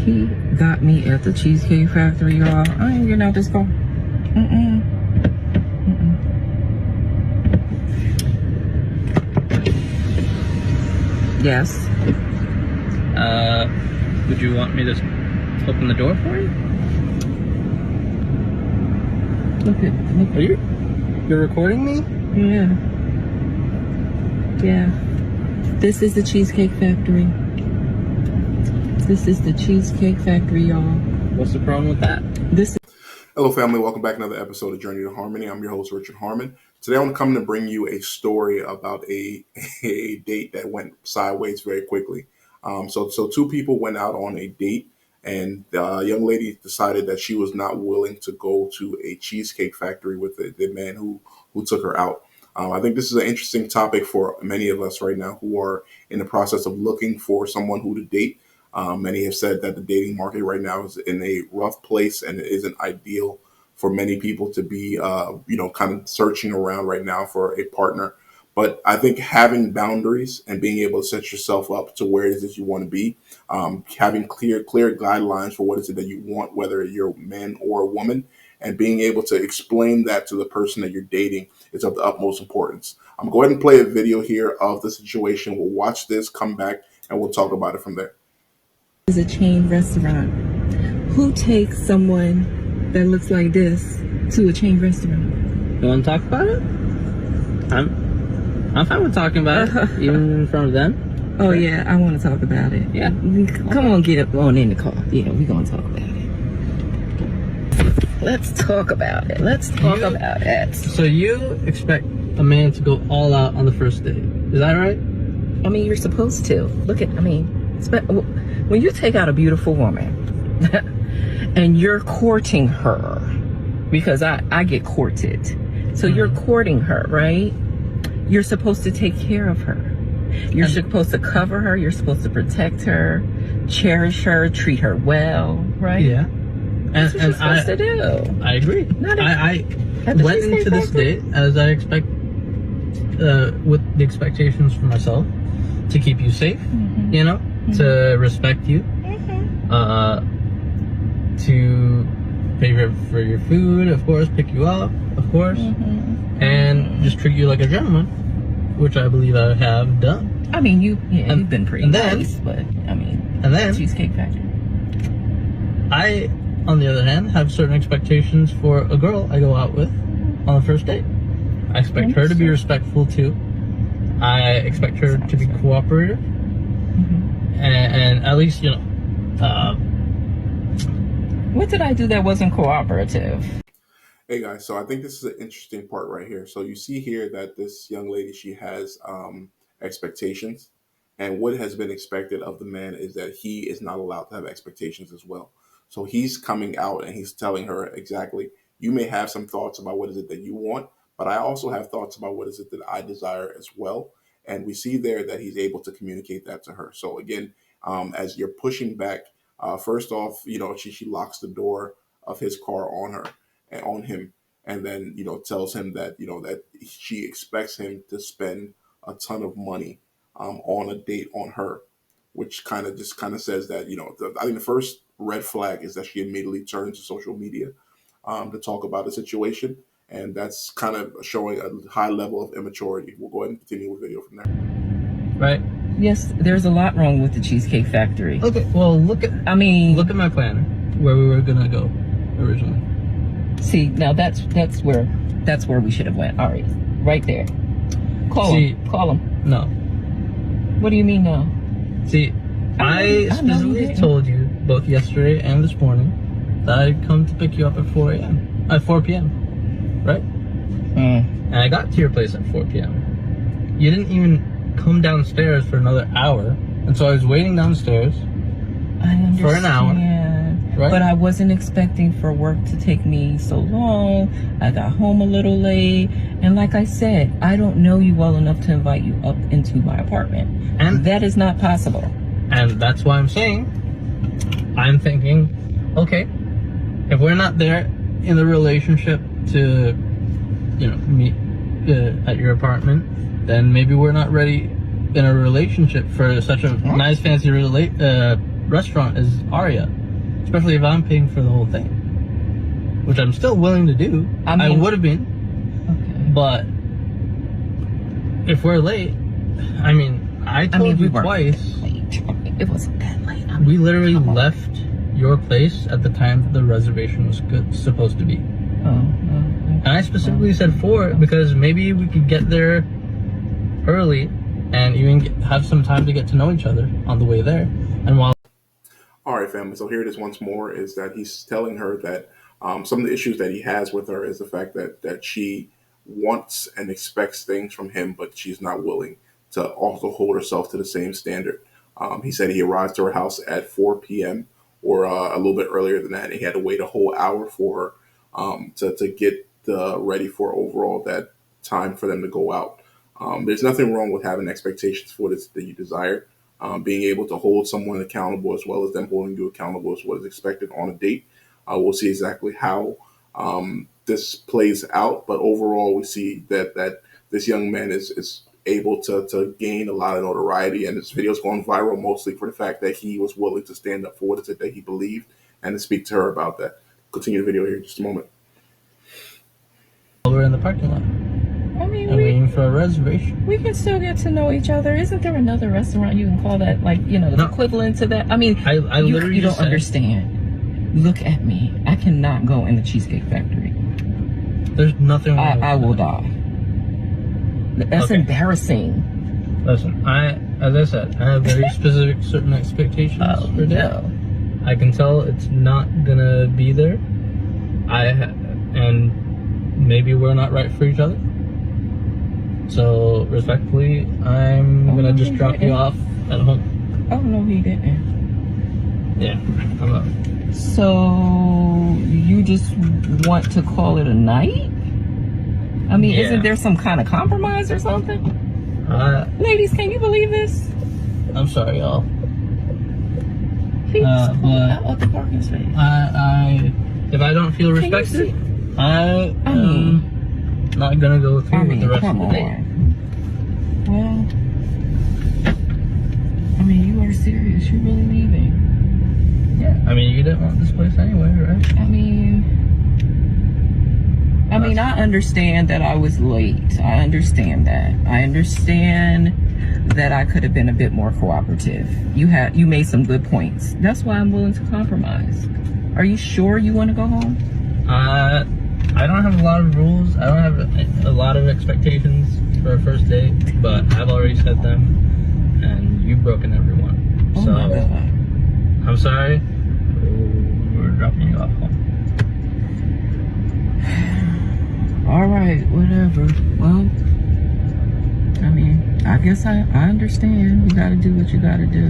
He got me at the Cheesecake Factory, y'all. I ain't getting out this car. Yes. Would you want me to open the door for you? Look. Are you're recording me? Yeah. This is the Cheesecake Factory. This is the Cheesecake Factory, y'all. What's the problem with that? Hello, family. Welcome back to another episode of Journey to Harmony. I'm your host, Richard Harmon. Today, I'm coming to bring you a story about a date that went sideways very quickly. So two people went out on a date, and the young lady decided that she was not willing to go to a Cheesecake Factory with the man who took her out. I think this is an interesting topic for many of us right now who are in the process of looking for someone who to date. Many have said that the dating market right now is in a rough place, and it isn't ideal for many people to be, kind of searching around right now for a partner. But I think having boundaries and being able to set yourself up to where it is that you want to be, having clear guidelines for what is it that you want, whether you're a man or a woman, and being able to explain that to the person that you're dating is of the utmost importance. I'm going to go ahead and play a video here of the situation. We'll watch this, come back, and we'll talk about it from there. Is a chain restaurant. Who takes someone that looks like this to a chain restaurant? You want to talk about it? I'm fine with talking about it, even in front of them. Oh yeah, I want to talk about it. Yeah. Come on, get up on in the car. Yeah, we're going to talk about it. Let's talk about it. About it. So you expect a man to go all out on the first date. Is that right? I mean, you're supposed to. When you take out a beautiful woman and you're courting her, because I get courted. So you're courting her, right? You're supposed to take care of her. You're supposed to cover her. You're supposed to protect her, cherish her, treat her well, right? Yeah. That's what you're supposed to do. I agree. I went into this date as I expect, with the expectations for myself, to keep you safe, to respect you, to pay for your food, of course, pick you up, of course, and just treat you like a gentleman, which I believe I have done. I mean, you've been pretty nice, but I mean, and then Cheesecake Factory. I, on the other hand, have certain expectations for a girl I go out with on the first date. I expect her to be respectful too. I expect her to be cooperative, and at least, what did I do that wasn't cooperative? Hey guys, so I think this is an interesting part right here. So you see here that this young lady, she has expectations, and what has been expected of the man is that he is not allowed to have expectations as well. So he's coming out and he's telling her exactly, you may have some thoughts about what is it that you want, but I also have thoughts about what is it that I desire as well. And we see there that he's able to communicate that to her. So again, as you're pushing back, first off, she locks the door of his car on her and on him, and then tells him that that she expects him to spend a ton of money on a date on her, which kind of says that I think the first red flag is that she immediately turns to social media to talk about the situation, and that's kind of showing a high level of immaturity. We'll go ahead and continue with the video from there. Right. Yes, there's a lot wrong with the Cheesecake Factory. Okay, well, look at my planner, where we were gonna go originally. See, now that's where we should have went. All right there. Call him. No. What do you mean no? See, I specifically told you both yesterday and this morning that I'd come to pick you up at 4 p.m. Right? And I got to your place at 4 p.m. You didn't even come downstairs for another hour, and so I was waiting downstairs for an hour. Right? But I wasn't expecting for work to take me so long. I got home a little late, and like I said, I don't know you well enough to invite you up into my apartment, and that is not possible. And that's why I'm thinking, okay, if we're not there in the relationship to meet at your apartment, then maybe we're not ready in a relationship for such a nice fancy restaurant is Aria, especially if I'm paying for the whole thing, which I'm still willing to do. I would have been, but if we're late, I mean, I told you twice. Late. It wasn't that late. We literally left your place at the time that the reservation was supposed to be. And I specifically said 4 because maybe we could get there early and even have some time to get to know each other on the way there. And while All right, family. So here it is once more, is that he's telling her that some of the issues that he has with her is the fact that she wants and expects things from him, but she's not willing to also hold herself to the same standard. He said he arrived to her house at 4 p.m. or a little bit earlier than that. And he had to wait a whole hour for her to get ready for overall that time for them to go out. There's nothing wrong with having expectations for this that you desire. Being able to hold someone accountable as well as them holding you accountable is what is expected on a date. We'll see exactly how this plays out, but overall we see that this young man is able to gain a lot of notoriety, and this video is going viral mostly for the fact that he was willing to stand up for what it is that he believed and to speak to her about that. Continue the video here in just a moment. we're in the parking lot. I mean, I'm waiting for a reservation. we can still get to know each other. Isn't there another restaurant you can call that, like, the No. equivalent to that? I mean, I literally you don't just said- understand. Look at me. I cannot go in the Cheesecake Factory. There's nothing wrong with I will that. die. That's Okay. embarrassing. Listen, as I said, I have very specific certain expectations for that. No. I can tell it's not gonna be there. And maybe we're not right for each other. So respectfully, I'm gonna just drop you off at home. Oh, no, he didn't. Yeah, I'm up. So, you just want to call it a night? I mean, Yeah. isn't there some kind of compromise or something? Ladies, can you believe this? I'm sorry, y'all. He just pulled but- out of the parking space. If I don't feel Can you respected, see? I I am mean- not gonna go through I with mean, the rest come of the day. on. Well, I mean, you are serious. You're really leaving. Yeah, I mean, you didn't want this place anyway, right? I mean, I understand that I was late. I understand that. I understand that I could have been a bit more cooperative. You made some good points. That's why I'm willing to compromise. Are you sure you want to go home? I don't have a lot of rules. I don't have a lot of expectations for a first date, but I've already set them, and you've broken every one. Oh So my God. I'm sorry. We're dropping you off home. All right, whatever. Well, I mean, I guess I understand. You got to do what you got to do.